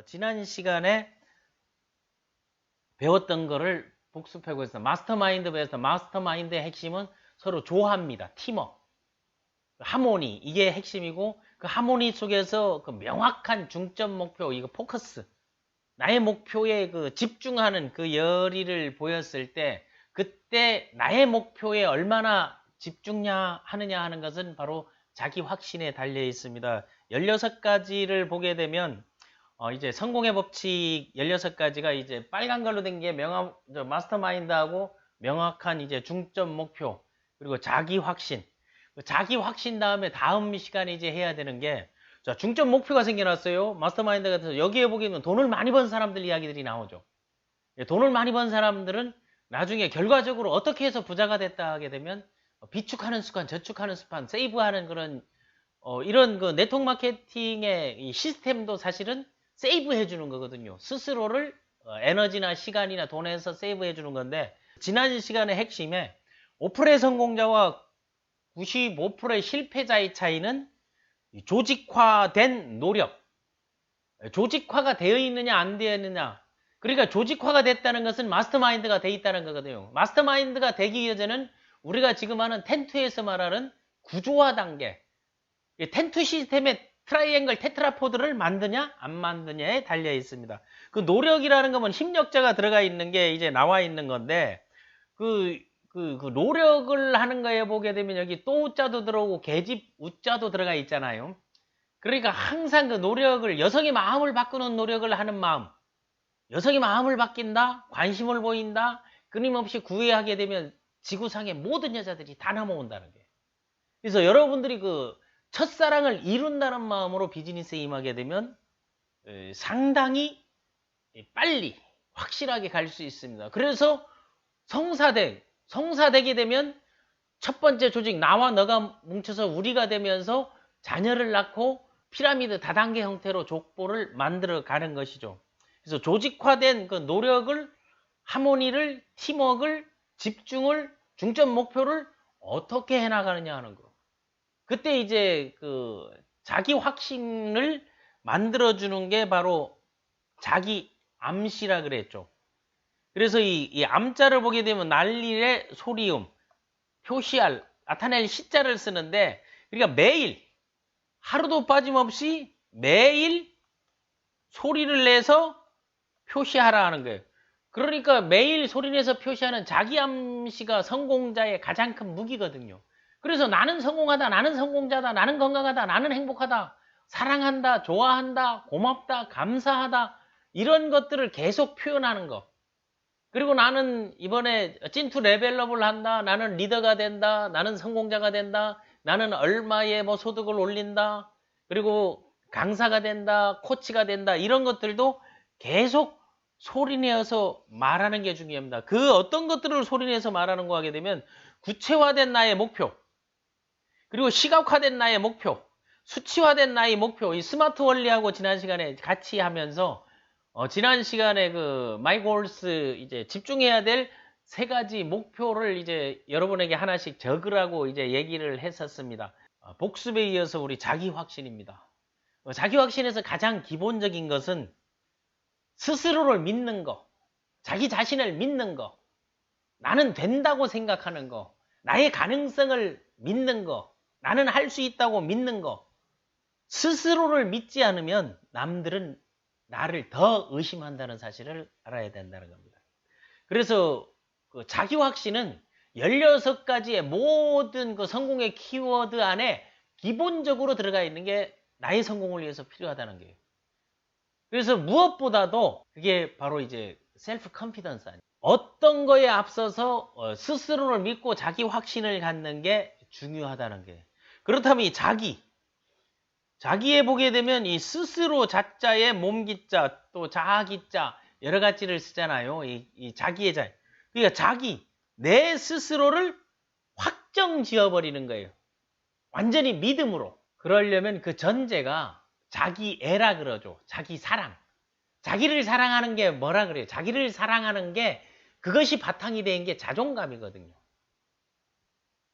지난 시간에 배웠던 거를 복습하고 있습니다. 마스터마인드 배웠습니다. 마스터마인드의 핵심은 서로 조화입니다. 팀워크, 하모니, 이게 핵심이고, 그 하모니 속에서 그 명확한 중점 목표, 이거 포커스, 나의 목표에 그 집중하는 그 열의를 보였을 때, 그때 나의 목표에 얼마나 집중하느냐 하는 것은 바로 자기 확신에 달려 있습니다. 16가지를 보게 되면 이제 성공의 법칙 16가지가 이제 빨간 걸로 된 게 마스터마인드하고 명확한 이제 중점 목표, 그리고 자기 확신. 자기 확신 다음에 다음 시간에 이제 해야 되는 게, 자, 중점 목표가 생겨났어요. 마스터마인드 같아서 여기에 보기에는 돈을 많이 번 사람들 이야기들이 나오죠. 돈을 많이 번 사람들은 나중에 결과적으로 어떻게 해서 부자가 됐다 하게 되면 비축하는 습관, 저축하는 습관, 세이브하는 그런 이런 그 네트워크 마케팅의 이 시스템도 사실은 세이브 해주는 거거든요. 스스로를 에너지나 시간이나 돈에서 세이브 해주는 건데, 지난 시간의 핵심에 5%의 성공자와 95%의 실패자의 차이는 조직화된 노력, 조직화가 되어 있느냐 안 되어 있느냐. 그러니까 조직화가 됐다는 것은 마스터마인드가 되어 있다는 거거든요. 마스터마인드가 되기 위해서는 우리가 지금 하는 텐트에서 말하는 구조화 단계, 텐트 시스템의 트라이앵글 테트라포드를 만드냐 안 만드냐에 달려 있습니다. 그 노력이라는 거면 힘력자가 들어가 있는 게 이제 나와 있는 건데, 그 노력을 하는 거에 보게 되면 여기 또 우자도 들어오고 계집 우자도 들어가 있잖아요. 그러니까 항상 그 노력을, 여성의 마음을 바꾸는 노력을 하는 마음, 여성의 마음을 바뀐다, 관심을 보인다, 끊임없이 구애하게 되면 지구상의 모든 여자들이 다 넘어온다는 거예요. 그래서 여러분들이 그 첫사랑을 이룬다는 마음으로 비즈니스에 임하게 되면 상당히 빨리 확실하게 갈 수 있습니다. 그래서 성사되게 되면 첫 번째 조직, 나와 너가 뭉쳐서 우리가 되면서 자녀를 낳고 피라미드 다단계 형태로 족보를 만들어 가는 것이죠. 그래서 조직화된 그 노력을, 하모니를, 팀워크를, 집중을, 중점 목표를 어떻게 해나가느냐 하는 거. 그때 이제 그 자기 확신을 만들어주는 게 바로 자기 암시라 그랬죠. 그래서 이 암자를 보게 되면 날일의 소리음, 표시할, 나타낼 시자를 쓰는데, 그러니까 매일, 하루도 빠짐없이 매일 소리를 내서 표시하라 하는 거예요. 그러니까 매일 소리내서 표시하는 자기 암시가 성공자의 가장 큰 무기거든요. 그래서 나는 성공하다, 나는 성공자다, 나는 건강하다, 나는 행복하다, 사랑한다, 좋아한다, 고맙다, 감사하다, 이런 것들을 계속 표현하는 거. 그리고 나는 이번에 찐투 레벨업을 한다, 나는 리더가 된다, 나는 성공자가 된다, 나는 얼마의 뭐 소득을 올린다, 그리고 강사가 된다, 코치가 된다, 이런 것들도 계속 소리내어서 말하는 게 중요합니다. 그 어떤 것들을 소리내서 말하는 거 하게 되면 구체화된 나의 목표, 그리고 시각화된 나의 목표, 수치화된 나의 목표, 이 스마트 원리하고 지난 시간에 같이 하면서 지난 시간에 그 마이 골스 이제 집중해야 될 3가지 목표를 이제 여러분에게 하나씩 적으라고 이제 얘기를 했었습니다. 복습에 이어서 우리 자기 확신입니다. 자기 확신에서 가장 기본적인 것은 스스로를 믿는 거, 자기 자신을 믿는 거, 나는 된다고 생각하는 거, 나의 가능성을 믿는 거, 나는 할 수 있다고 믿는 거. 스스로를 믿지 않으면 남들은 나를 더 의심한다는 사실을 알아야 된다는 겁니다. 그래서 그 자기 확신은 16가지의 모든 그 성공의 키워드 안에 기본적으로 들어가 있는 게 나의 성공을 위해서 필요하다는 거예요. 그래서 무엇보다도 그게 바로 이제 셀프 컨피던스 아니에요. 어떤 거에 앞서서 스스로를 믿고 자기 확신을 갖는 게 중요하다는 거예요. 그렇다면 이 자기에 보게 되면 이 스스로 자자에 몸기자, 또 자기자, 여러 가지를 쓰잖아요. 이 자기의 자. 그러니까 내 스스로를 확정 지어버리는 거예요. 완전히 믿음으로. 그러려면 그 전제가 자기애라 그러죠. 자기 사랑. 자기를 사랑하는 게 뭐라 그래요? 자기를 사랑하는 게, 그것이 바탕이 된 게 자존감이거든요.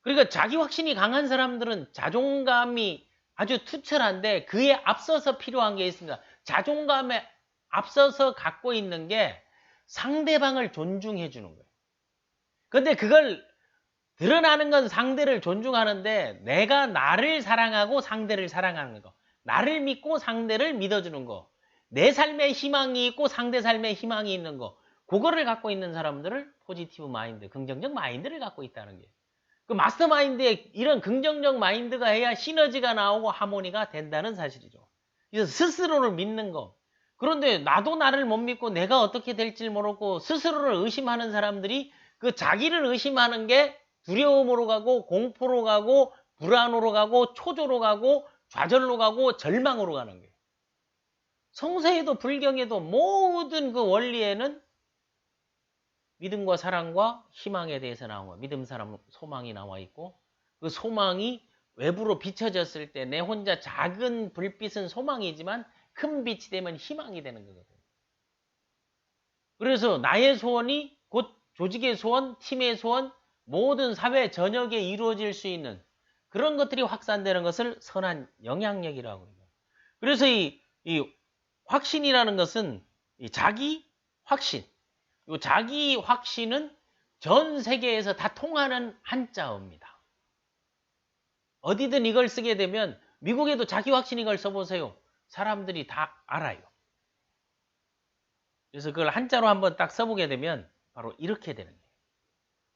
그러니까 자기 확신이 강한 사람들은 자존감이 아주 투철한데, 그에 앞서서 필요한 게 있습니다. 자존감에 앞서서 갖고 있는 게 상대방을 존중해 주는 거예요. 근데 그걸 드러나는 건 상대를 존중하는데 내가 나를 사랑하고 상대를 사랑하는 거. 나를 믿고 상대를 믿어주는 거. 내 삶에 희망이 있고 상대 삶에 희망이 있는 거. 그거를 갖고 있는 사람들을 포지티브 마인드, 긍정적 마인드를 갖고 있다는 게. 그 마스터 마인드에 이런 긍정적 마인드가 해야 시너지가 나오고 하모니가 된다는 사실이죠. 그래서 스스로를 믿는 거. 그런데 나도 나를 못 믿고 내가 어떻게 될지 모르고 스스로를 의심하는 사람들이 그 자기를 의심하는 게 두려움으로 가고 공포로 가고 불안으로 가고 초조로 가고 좌절로 가고 절망으로 가는 거예요. 성서에도 불경에도 모든 그 원리에는 믿음과 사랑과 희망에 대해서 나온 거예요. 믿음, 사랑, 소망이 나와 있고 그 소망이 외부로 비춰졌을 때 내 혼자 작은 불빛은 소망이지만 큰 빛이 되면 희망이 되는 거거든요. 그래서 나의 소원이 곧 조직의 소원, 팀의 소원, 모든 사회 전역에 이루어질 수 있는 그런 것들이 확산되는 것을 선한 영향력이라고 합니다. 그래서 이 확신이라는 것은 이 자기 확신, 이 자기 확신은 전 세계에서 다 통하는 한자어입니다. 어디든 이걸 쓰게 되면 미국에도 자기 확신 이걸 써보세요. 사람들이 다 알아요. 그래서 그걸 한자로 한번 딱 써보게 되면 바로 이렇게 되는 거예요.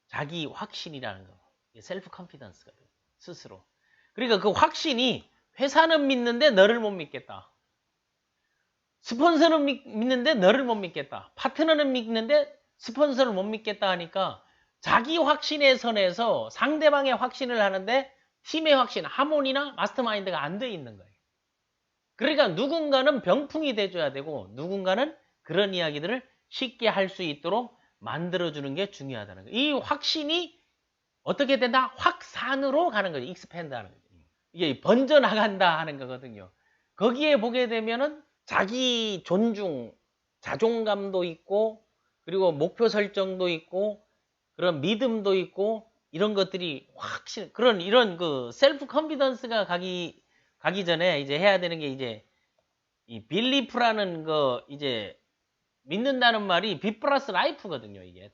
자기 확신이라는 거. 셀프 컨피던스가 돼요. 스스로. 그러니까 그 확신이 회사는 믿는데 너를 못 믿겠다. 스폰서는 믿는데 너를 못 믿겠다. 파트너는 믿는데 스폰서를 못 믿겠다 하니까 자기 확신의 선에서 상대방의 확신을 하는데 팀의 확신, 하모니나 마스터마인드가 안 돼 있는 거예요. 그러니까 누군가는 병풍이 돼줘야 되고 누군가는 그런 이야기들을 쉽게 할 수 있도록 만들어주는 게 중요하다는 거예요. 이 확신이 어떻게 된다? 확산으로 가는 거죠. 익스팬드 하는 거죠. 이게 번져나간다 하는 거거든요. 거기에 보게 되면은 자기 존중, 자존감도 있고 그리고 목표 설정도 있고 그런 믿음도 있고 이런 것들이 확실 이런 그 셀프 컨피던스가 가기 전에 이제 해야 되는 게 이제 이 빌리프라는 거 이제 믿는다는 말이 비 플러스 라이프거든요. 이게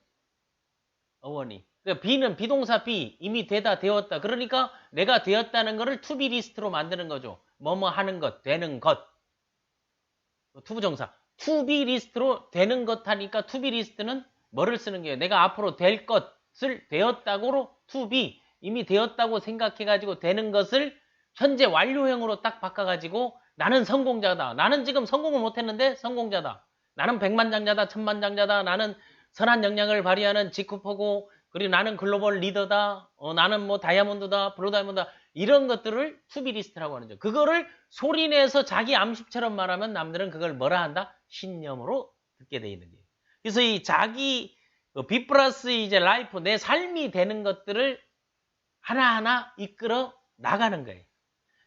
어원이. 그러니까 B는 비동사 B 이미 되었다. 그러니까 내가 되었다는 거를 투비 리스트로 만드는 거죠. 뭐뭐 하는 것, 되는 것. 투부정사. 투비 리스트로 되는 것 하니까 투비 리스트는 뭐를 쓰는 거예요? 내가 앞으로 될 것을 되었다고로 투비 이미 되었다고 생각해가지고 되는 것을 현재 완료형으로 딱 바꿔가지고 나는 성공자다. 나는 지금 성공을 못했는데 성공자다. 나는 백만장자다. 천만장자다. 나는 선한 역량을 발휘하는 지쿠퍼고 그리고 나는 글로벌 리더다. 나는 뭐 다이아몬드다. 블루 다이아몬드다. 이런 것들을 투비 리스트라고 하는 거죠. 그거를 소리내서 자기 암식처럼 말하면 남들은 그걸 뭐라 한다? 신념으로 듣게 돼 있는 거예요. 그래서 이 자기 비 플러스 이제 라이프 내 삶이 되는 것들을 하나하나 이끌어 나가는 거예요.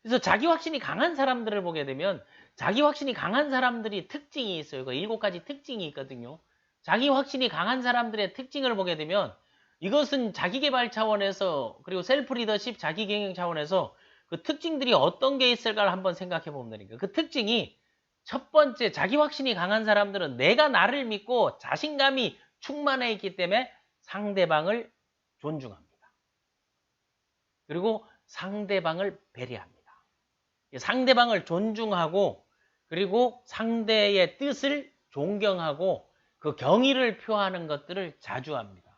그래서 자기 확신이 강한 사람들을 보게 되면 자기 확신이 강한 사람들이 특징이 있어요. 그 7가지 특징이 있거든요. 자기 확신이 강한 사람들의 특징을 보게 되면 이것은 자기개발 차원에서 그리고 셀프 리더십 자기경영 차원에서 그 특징들이 어떤 게 있을까를 한번 생각해 보면 되니까 그 특징이 첫 번째 자기 확신이 강한 사람들은 내가 나를 믿고 자신감이 충만해 있기 때문에 상대방을 존중합니다. 그리고 상대방을 배려합니다. 상대방을 존중하고 그리고 상대의 뜻을 존경하고 그 경의를 표하는 것들을 자주 합니다.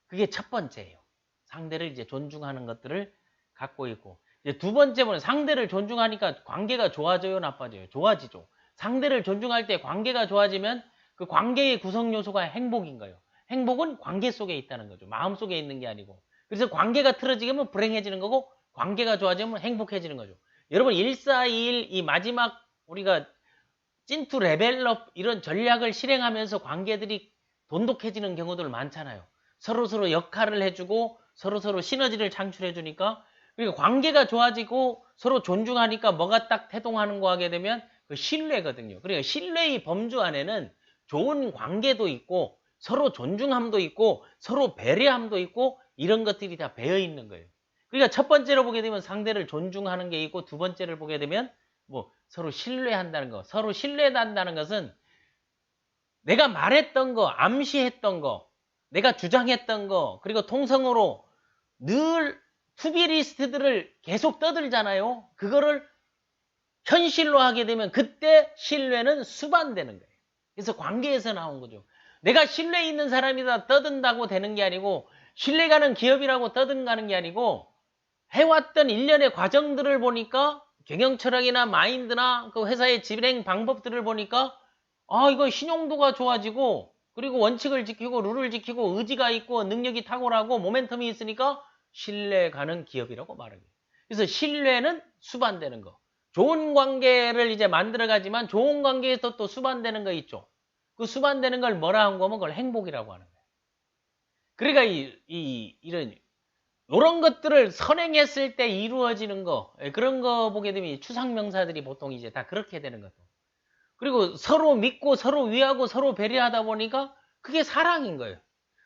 그게 첫 번째예요. 상대를 이제 존중하는 것들을 갖고 있고 이제 두 번째는 상대를 존중하니까 관계가 좋아져요, 나빠져요? 좋아지죠. 상대를 존중할 때 관계가 좋아지면 그 관계의 구성 요소가 행복인 거예요. 행복은 관계 속에 있다는 거죠. 마음 속에 있는 게 아니고. 그래서 관계가 틀어지면 불행해지는 거고 관계가 좋아지면 행복해지는 거죠. 여러분 1421 이 마지막 우리가 찐투 레벨업 이런 전략을 실행하면서 관계들이 돈독해지는 경우들 많잖아요. 서로서로 역할을 해주고 서로서로 시너지를 창출해주니까 그러니까 관계가 좋아지고 서로 존중하니까 뭐가 딱 태동하는 거 하게 되면 그 신뢰거든요. 그러니까 신뢰의 범주 안에는 좋은 관계도 있고 서로 존중함도 있고 서로 배려함도 있고 이런 것들이 다 배어 있는 거예요. 그러니까 첫 번째로 보게 되면 상대를 존중하는 게 있고 두 번째를 보게 되면 뭐 서로 신뢰한다는 거. 서로 신뢰한다는 것은 내가 말했던 거, 암시했던 거, 내가 주장했던 거, 그리고 통성으로 늘 투비리스트들을 계속 떠들잖아요. 그거를 현실로 하게 되면 그때 신뢰는 수반되는 거예요. 그래서 관계에서 나온 거죠. 내가 신뢰 있는 사람이다 떠든다고 되는 게 아니고, 신뢰가는 기업이라고 떠든가는 게 아니고, 해왔던 일련의 과정들을 보니까 경영 철학이나 마인드나 그 회사의 진행 방법들을 보니까 이거 신용도가 좋아지고, 그리고 원칙을 지키고 룰을 지키고 의지가 있고 능력이 탁월하고 모멘텀이 있으니까 신뢰 가는 기업이라고 말합니다. 그래서 신뢰는 수반되는 거. 좋은 관계를 이제 만들어가지만 좋은 관계에서 또 수반되는 거 있죠. 그 수반되는 걸 뭐라 한 거면 그걸 행복이라고 하는 거예요. 그러니까 이런 것들을 선행했을 때 이루어지는 거, 그런 거 보게 되면 추상명사들이 보통 이제 다 그렇게 되는 거죠. 그리고 서로 믿고 서로 위하고 서로 배려하다 보니까 그게 사랑인 거예요.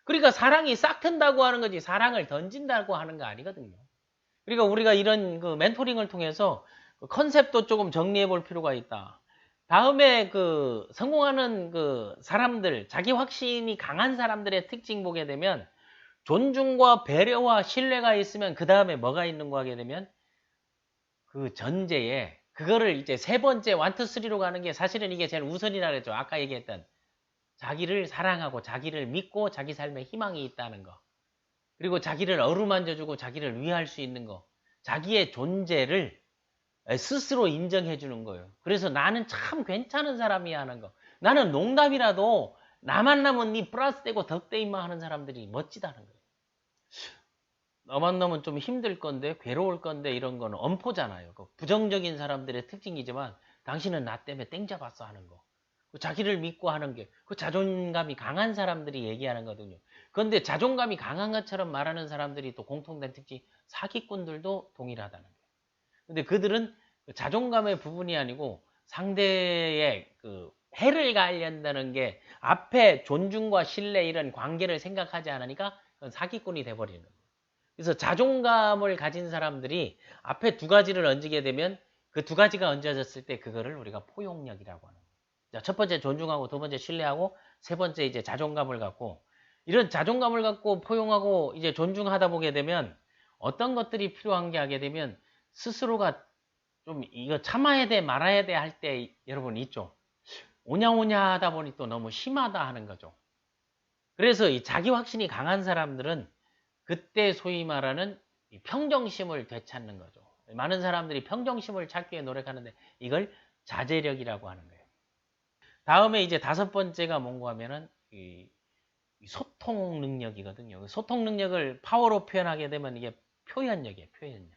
그러니까 사랑이 싹 튼다고 하는 거지 사랑을 던진다고 하는 거 아니거든요. 그러니까 우리가 이런 그 멘토링을 통해서 그 컨셉도 조금 정리해 볼 필요가 있다. 다음에 그 성공하는 그 사람들, 자기 확신이 강한 사람들의 특징 보게 되면 존중과 배려와 신뢰가 있으면 그 다음에 뭐가 있는 거 하게 되면 그 전제에 그거를 이제 세 번째 1, 2, 3로 가는 게 사실은 이게 제일 우선이라 그랬죠. 아까 얘기했던 자기를 사랑하고 자기를 믿고 자기 삶에 희망이 있다는 거. 그리고 자기를 어루만져주고 자기를 위할 수 있는 거. 자기의 존재를 스스로 인정해 주는 거예요. 그래서 나는 참 괜찮은 사람이야 하는 거. 나는 농담이라도 나만 나면 니 플러스 되고 덕대임만 하는 사람들이 멋지다는 거예요. 너만 나면 좀 힘들 건데 괴로울 건데 이런 거는 엄포잖아요. 그 부정적인 사람들의 특징이지만 당신은 나 때문에 땡 잡았어 하는 거. 자기를 믿고 하는 게 그 자존감이 강한 사람들이 얘기하는 거거든요. 그런데 자존감이 강한 것처럼 말하는 사람들이 또 공통된 특징 사기꾼들도 동일하다는 거예요. 근데 그들은 자존감의 부분이 아니고 상대의 그 해를 가하려는 게 앞에 존중과 신뢰 이런 관계를 생각하지 않으니까 그건 사기꾼이 돼버리는 거예요. 그래서 자존감을 가진 사람들이 앞에 두 가지를 얹게 되면 그 두 가지가 얹어졌을 때 그거를 우리가 포용력이라고 하는 거예요. 자, 첫 번째 존중하고 두 번째 신뢰하고 세 번째 이제 자존감을 갖고 이런 자존감을 갖고 포용하고 이제 존중하다 보게 되면 어떤 것들이 필요한 게 하게 되면 스스로가 좀 이거 참아야 돼 말아야 돼 할 때 여러분 있죠. 오냐오냐 하다 보니 또 너무 심하다 하는 거죠. 그래서 이 자기 확신이 강한 사람들은 그때 소위 말하는 평정심을 되찾는 거죠. 많은 사람들이 평정심을 찾기 위해 노력하는데 이걸 자제력이라고 하는 거예요. 다음에 이제 다섯 번째가 뭔가 하면은 이 소통 능력이거든요. 소통 능력을 파워로 표현하게 되면 이게 표현력이에요. 표현력.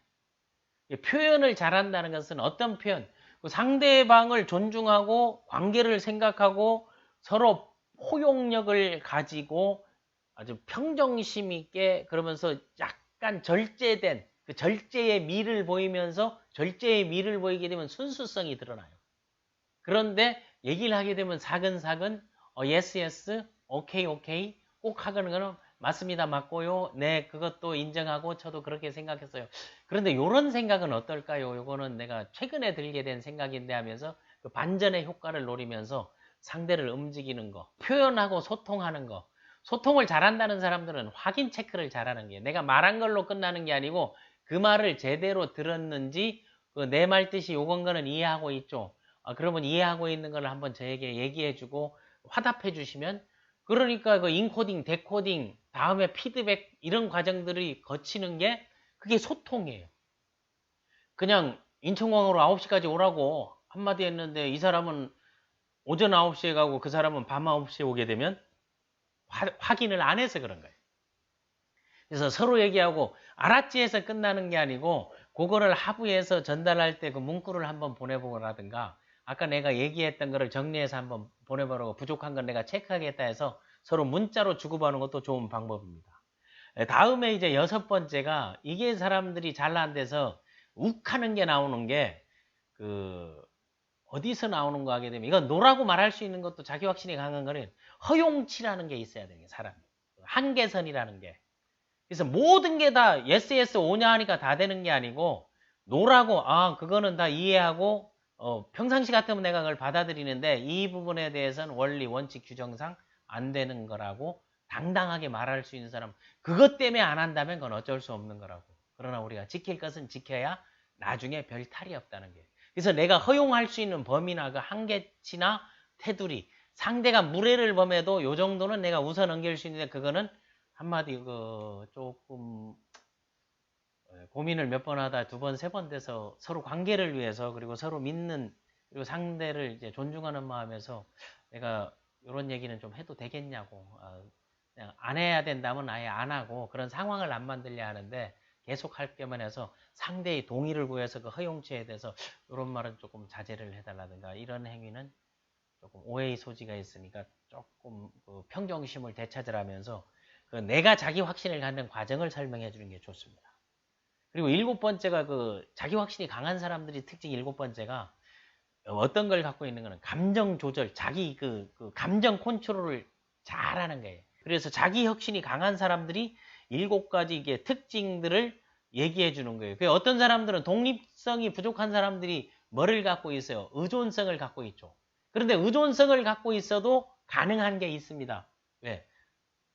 표현을 잘한다는 것은 어떤 표현? 상대방을 존중하고 관계를 생각하고 서로 포용력을 가지고 아주 평정심 있게 그러면서 약간 절제된 그 절제의 미를 보이면서 절제의 미를 보이게 되면 순수성이 드러나요. 그런데 얘기를 하게 되면 사근사근 yes, yes, 오케이, 오케이 꼭 하는 거는 맞습니다, 맞고요. 네, 그것도 인정하고 저도 그렇게 생각했어요. 그런데 이런 생각은 어떨까요? 이거는 내가 최근에 들게 된 생각인데 하면서 그 반전의 효과를 노리면서 상대를 움직이는 거, 표현하고 소통하는 거. 소통을 잘한다는 사람들은 확인 체크를 잘하는 게 내가 말한 걸로 끝나는 게 아니고 그 말을 제대로 들었는지 그 내 말 뜻이 요건 거는 이해하고 있죠. 그러면 이해하고 있는 걸 한번 저에게 얘기해주고 화답해 주시면 그러니까 그 인코딩, 데코딩, 다음에 피드백 이런 과정들이 거치는 게 그게 소통이에요. 그냥 인천공항으로 9시까지 오라고 한마디 했는데 이 사람은 오전 9시에 가고 그 사람은 밤 9시에 오게 되면 확인을 안 해서 그런 거예요. 그래서 서로 얘기하고 알았지 해서 끝나는 게 아니고 그거를 하부에서 전달할 때 그 문구를 한번 보내보라든가 아까 내가 얘기했던 거를 정리해서 한번 보내보라고 부족한 건 내가 체크하겠다 해서 서로 문자로 주고받는 것도 좋은 방법입니다. 다음에 이제 여섯 번째가 이게 사람들이 잘 안 돼서 욱하는 게 나오는 게 어디서 나오는 거 하게 되면 이건 노라고 말할 수 있는 것도 자기 확신이 강한 거는 허용치라는 게 있어야 되는 게 사람이 한계선이라는 게 그래서 모든 게 다 yes yes 오냐 하니까 다 되는 게 아니고 노라고 그거는 다 이해하고 평상시 같으면 내가 그걸 받아들이는데 이 부분에 대해서는 원리, 원칙, 규정상 안 되는 거라고 당당하게 말할 수 있는 사람, 그것 때문에 안 한다면 그건 어쩔 수 없는 거라고. 그러나 우리가 지킬 것은 지켜야 나중에 별 탈이 없다는 거예요. 그래서 내가 허용할 수 있는 범위나 그 한계치나 테두리, 상대가 무례를 범해도 요 정도는 내가 웃어 넘길 수 있는데, 그거는 한마디 조금 고민을 몇 번 하다 두 번, 세 번 돼서 서로 관계를 위해서, 그리고 서로 믿는, 그리고 상대를 이제 존중하는 마음에서 내가 이런 얘기는 좀 해도 되겠냐고, 그냥 안 해야 된다면 아예 안 하고 그런 상황을 안 만들려 하는데, 계속 할 겸 해서 상대의 동의를 구해서 그 허용치에 대해서 이런 말은 조금 자제를 해달라든가, 이런 행위는 조금 오해의 소지가 있으니까 조금 그 평정심을 되찾으라면서 그 내가 자기 확신을 갖는 과정을 설명해 주는 게 좋습니다. 그리고 일곱 번째가 그 자기 확신이 강한 사람들이 특징, 일곱 번째가 어떤 걸 갖고 있는 거는 감정 조절, 자기 그 감정 컨트롤을 잘하는 거예요. 그래서 자기 확신이 강한 사람들이 일곱 가지 이게 특징들을 얘기해 주는 거예요. 어떤 사람들은 독립성이 부족한 사람들이 뭐를 갖고 있어요? 의존성을 갖고 있죠. 그런데 의존성을 갖고 있어도 가능한 게 있습니다. 왜?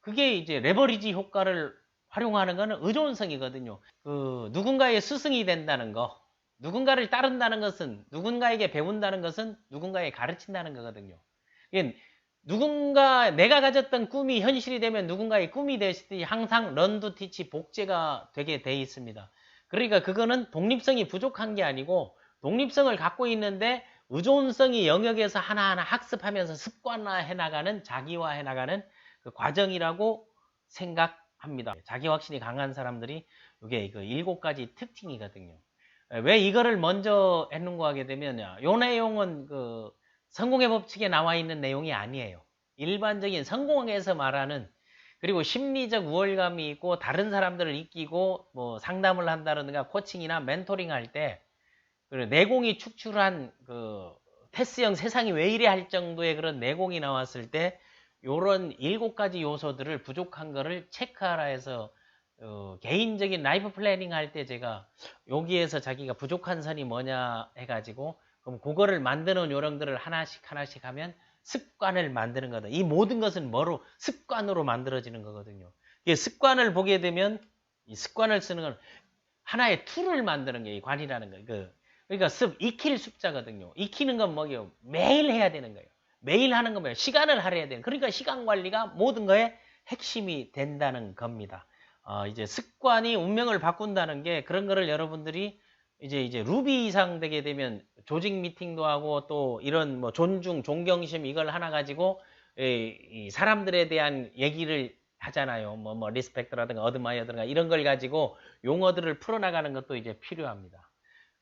그게 이제 레버리지 효과를 활용하는 거는 의존성이거든요. 누군가의 스승이 된다는 거, 누군가를 따른다는 것은, 누군가에게 배운다는 것은 누군가에 가르친다는 거거든요. 내가 가졌던 꿈이 현실이 되면 누군가의 꿈이 되시듯이 항상 런두 티치 복제가 되게 돼 있습니다. 그러니까 그거는 독립성이 부족한 게 아니고 독립성을 갖고 있는데 의존성이 영역에서 하나하나 학습하면서 습관화해 나가는, 자기화해 나가는 그 과정이라고 생각합니다. 자기 확신이 강한 사람들이 이게 그 일곱 가지 특징이거든요. 왜 이거를 먼저 했는고 하게 되면요, 요 내용은 그 성공의 법칙에 나와 있는 내용이 아니에요. 일반적인 성공에서 말하는, 그리고 심리적 우월감이 있고 다른 사람들을 이기고 뭐 상담을 한다든가 코칭이나 멘토링 할 때 내공이 축출한 그 테스형 세상이 왜 이래 할 정도의 그런 내공이 나왔을 때 요런 일곱 가지 요소들을 부족한 거를 체크하라 해서 개인적인 라이프 플래닝 할 때 제가 여기에서 자기가 부족한 선이 뭐냐 해가지고 그럼 그거를 만드는 요령들을 하나씩 하면 습관을 만드는 거다. 이 모든 것은 뭐로? 습관으로 만들어지는 거거든요. 이게 습관을 보게 되면 이 습관을 쓰는 건 하나의 툴을 만드는 게 이 관이라는 거예요. 그러니까 익힐 습자거든요. 익히는 건 뭐예요? 매일 해야 되는 거예요. 매일 하는 건 뭐예요? 시간을 할애해야 되는. 그러니까 시간 관리가 모든 거의 핵심이 된다는 겁니다. 이제 습관이 운명을 바꾼다는 게, 그런 거를 여러분들이 이제 루비 이상 되게 되면 조직 미팅도 하고 또 이런 뭐 존중, 존경심 이걸 하나 가지고 이 사람들에 대한 얘기를 하잖아요. 뭐 리스펙트라든가 어드마이어든가 이런 걸 가지고 용어들을 풀어나가는 것도 이제 필요합니다.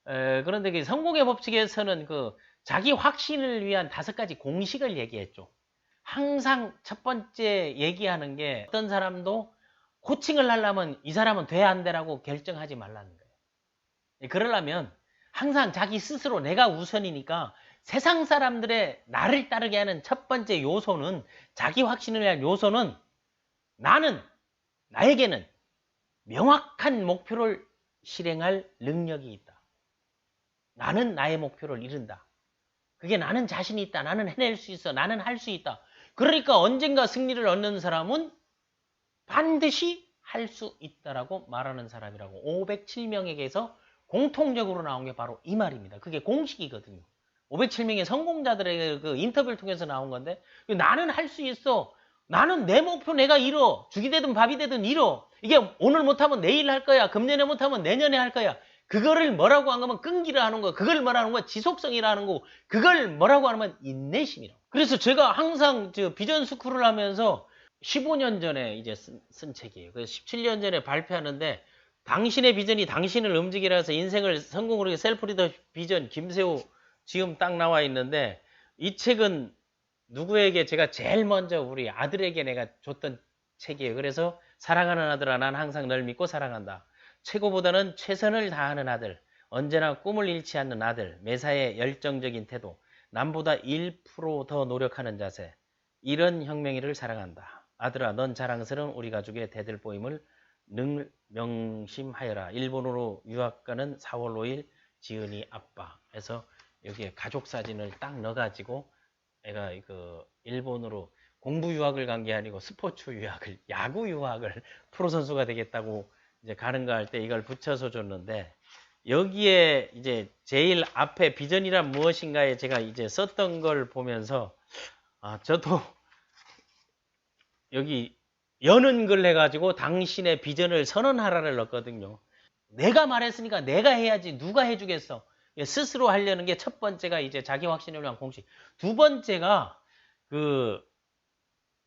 그런데 그 성공의 법칙에서는 그 자기 확신을 위한 5가지 공식을 얘기했죠. 항상 첫 번째 얘기하는 게, 어떤 사람도 코칭을 하려면 이 사람은 돼 안 되라고 결정하지 말라는 거예요. 그러려면 항상 자기 스스로 내가 우선이니까 세상 사람들의 나를 따르게 하는 첫 번째 요소는, 자기 확신을 위한 요소는, 나에게는 명확한 목표를 실행할 능력이 있다. 나는 나의 목표를 이룬다. 그게 나는 자신이 있다. 나는 해낼 수 있어. 나는 할 수 있다. 그러니까 언젠가 승리를 얻는 사람은 반드시 할 수 있다라고 말하는 사람이라고 507명에게서 공통적으로 나온 게 바로 이 말입니다. 그게 공식이거든요. 507명의 성공자들의 그 인터뷰를 통해서 나온 건데, 나는 할 수 있어. 나는 내 목표 내가 이뤄. 죽이 되든 밥이 되든 이뤄. 이게 오늘 못하면 내일 할 거야. 금년에 못하면 내년에 할 거야. 그거를 뭐라고 하면 끈기를 하는 거, 그걸 뭐라는 거 지속성이라는 거, 그걸 뭐라고 하면 인내심이라고. 그래서 제가 항상 비전 스쿨을 하면서 15년 전에 이제 쓴 책이에요. 그래서 17년 전에 발표하는데, 당신의 비전이 당신을 움직이라 해서 인생을 성공으로 셀프 리더 비전 김세호 지금 딱 나와 있는데, 이 책은 누구에게 제가 제일 먼저 우리 아들에게 내가 줬던 책이에요. 그래서 사랑하는 아들아, 난 항상 널 믿고 사랑한다. 최고보다는 최선을 다하는 아들, 언제나 꿈을 잃지 않는 아들, 매사에 열정적인 태도, 남보다 1%더 노력하는 자세, 이런 혁명이를 사랑한다. 아들아, 넌 자랑스러운 우리 가족의 대들보임을 늘 명심하여라. 일본으로 유학 가는 4월 5일 지은이 아빠. 해서 여기에 가족 사진을 딱 넣어가지고 내가 그 일본으로 공부 유학을 간 게 아니고 스포츠 유학을, 야구 유학을 프로선수가 되겠다고 이제 가는 거 할 때 이걸 붙여서 줬는데, 여기에 이제 제일 앞에 비전이란 무엇인가에 제가 이제 썼던 걸 보면서, 저도 여기 여는 글 해가지고 당신의 비전을 선언하라를 넣었거든요. 내가 말했으니까 내가 해야지 누가 해주겠어. 스스로 하려는 게 첫 번째가 이제 자기 확신을 위한 공식. 두 번째가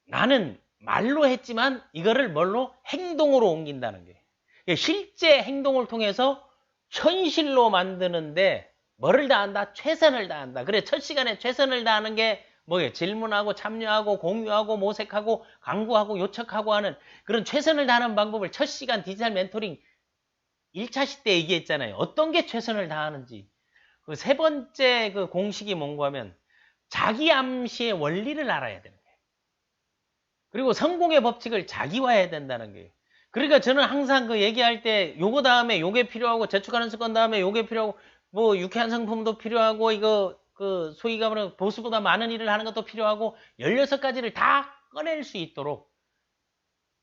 나는 말로 했지만 이거를 뭘로? 행동으로 옮긴다는 게. 실제 행동을 통해서 현실로 만드는데 뭐를 다한다? 최선을 다한다. 그래, 첫 시간에 최선을 다하는 게 뭐예요? 질문하고 참여하고 공유하고 모색하고 강구하고 요청하고 하는 그런 최선을 다하는 방법을 첫 시간 디지털 멘토링 1차 때 얘기했잖아요. 어떤 게 최선을 다하는지. 그 세 번째 그 공식이 뭔가 하면 자기 암시의 원리를 알아야 되는 거예요. 그리고 성공의 법칙을 자기화해야 된다는 거예요. 그러니까 저는 항상 그 얘기할 때 요거 다음에 요게 필요하고 저축하는 습관 다음에 요게 필요하고 뭐 유쾌한 상품도 필요하고 이거 그 소위가 말하는 보수보다 많은 일을 하는 것도 필요하고 16가지를 다 꺼낼 수 있도록,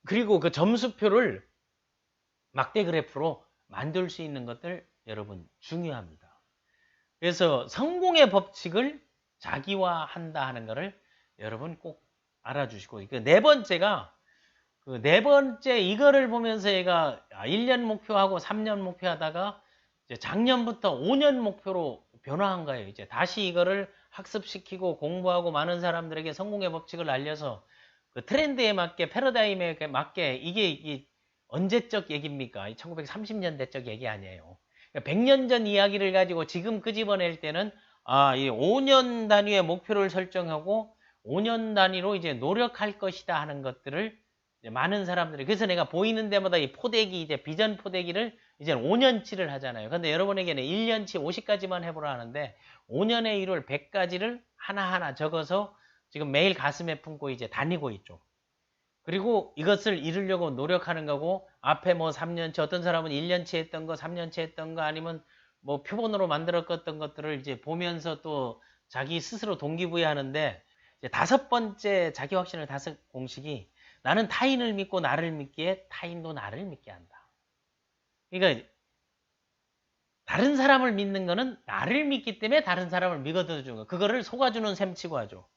그리고 그 점수표를 막대 그래프로 만들 수 있는 것들 여러분 중요합니다. 그래서 성공의 법칙을 자기화한다 하는 것을 여러분 꼭 알아주시고, 네 번째가 네 번째 이거를 보면서 얘가 1년 목표하고 3년 목표 하다가 이제 작년부터 5년 목표로 변화한 거예요. 이제 다시 이거를 학습시키고 공부하고 많은 사람들에게 성공의 법칙을 알려서 그 트렌드에 맞게 패러다임에 맞게 이게 언제적 얘기입니까? 1930년대적 얘기 아니에요. 100년 전 이야기를 가지고 지금 끄집어낼 때는 이 5년 단위의 목표를 설정하고 5년 단위로 이제 노력할 것이다 하는 것들을 많은 사람들이, 그래서 내가 보이는 데마다 이 포대기, 이제 비전 포대기를 이제 5년치를 하잖아요. 근데 여러분에게는 1년치 50가지만 해보라 하는데 5년의 일을 100가지를 하나하나 적어서 지금 매일 가슴에 품고 이제 다니고 있죠. 그리고 이것을 이루려고 노력하는 거고, 앞에 뭐 3년치, 어떤 사람은 1년치 했던 거, 3년치 했던 거, 아니면 뭐 표본으로 만들었던 것들을 이제 보면서 또 자기 스스로 동기부여하는데, 이제 5번째 자기 확신의 5 공식이 나는 타인을 믿고 나를 믿기에 타인도 나를 믿게 한다. 그러니까 다른 사람을 믿는 거는 나를 믿기 때문에 다른 사람을 믿어주는 거. 그거를 속아주는 셈치고 하죠.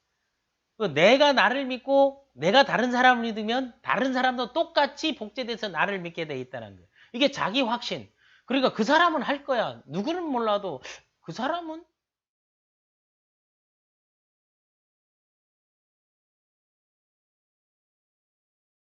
내가 나를 믿고 내가 다른 사람을 믿으면 다른 사람도 똑같이 복제돼서 나를 믿게 돼 있다는 거예요. 이게 자기 확신. 그러니까 그 사람은 할 거야. 누구는 몰라도 그 사람은